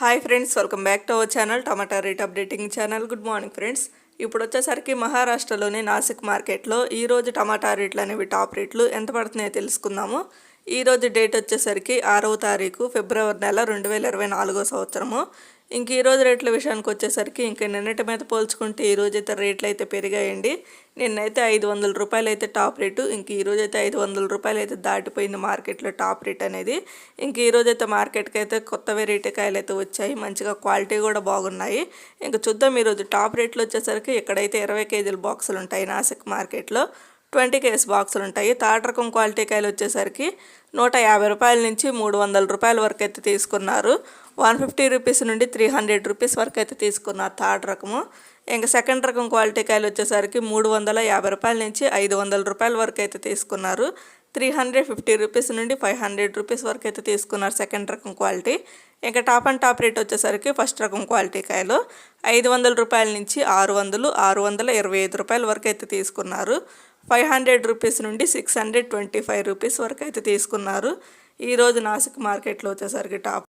Hi friends, welcome back to our channel tomato rate updating channel. Good morning friends. ఇప్పుడు వచ్చేసరికి మహారాష్ట్రలోని నాసిక్ మార్కెట్లో ఈరోజు టమాటా రేట్లు అనేవి టాప్ రేట్లు ఎంత పడుతున్నాయో తెలుసుకుందాము. ఈరోజు డేట్ వచ్చేసరికి 6వ తారీఖు ఫిబ్రవరి నెల 2024 సంవత్సరము. ఇంక ఈరోజు రేట్ల విషయానికి వచ్చేసరికి ఇంక నిన్నటి మీద పోల్చుకుంటే ఈరోజు అయితే రేట్లు అయితే పెరిగాయండి. నిన్నైతే 500 రూపాయలు అయితే టాప్ రేటు, ఇంక ఈరోజు అయితే 500 రూపాయలు అయితే దాటిపోయింది మార్కెట్లో టాప్ రేట్ అనేది. ఇంక ఈరోజు అయితే మార్కెట్కి అయితే కొత్త వెరైటీ కాయలు అయితే వచ్చాయి, మంచిగా క్వాలిటీ కూడా బాగున్నాయి. ఇంక చూద్దాం ఈరోజు టాప్ రేట్లు వచ్చేసరికి ఇక్కడైతే 20 కేజీల బాక్సులు ఉంటాయి నాసిక్ మార్కెట్లో, 20 కేజీ బాక్సులు ఉంటాయి. థర్డ్ రకం క్వాలిటీ కాయలు వచ్చేసరికి 150 రూపాయల నుంచి 300 రూపాయల వరకు అయితే తీసుకున్నారు. 150 రూపీస్ నుండి 300 రూపీస్ వరకు అయితే తీసుకున్నారు థర్డ్ రకము. ఇంకా సెకండ్ రకం క్వాలిటీ కాయలు వచ్చేసరికి 350 రూపాయల నుంచి 500 రూపాయల వరకు అయితే తీసుకున్నారు. 350 రూపీస్ నుండి 500 రూపీస్ వరకు అయితే తీసుకున్నారు సెకండ్ రకం క్వాలిటీ. ఇంకా టాప్ అండ్ టాప్ రేట్ వచ్చేసరికి ఫస్ట్ రకం క్వాలిటీ కాయలు 500 రూపాయల నుంచి 625 రూపాయల వరకు అయితే తీసుకున్నారు. 500 రూపీస్ నుండి 625 రూపీస్ వరకు అయితే తీసుకున్నారు. ఈరోజు నాసిక్ మార్కెట్లో వచ్చేసరికి టాప్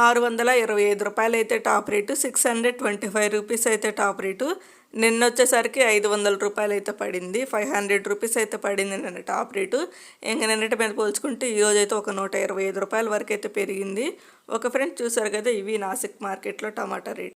625 రూపాయలు అయితే టాప్ రేటు, 625 రూపీస్ అయితే టాప్ రేటు. నిన్న వచ్చేసరికి 500 రూపాయలు అయితే పడింది, 500 రూపీస్ అయితే పడింది నిన్న టాప్ రేటు. ఇంకా నిన్నటి మీద పోల్చుకుంటే ఈరోజు అయితే ఒక 125 రూపాయల వరకు అయితే పెరిగింది. ఒక ఫ్రెండ్స్ చూసారు కదా, ఇవి నాసిక్ మార్కెట్లో టమాటా రేట్.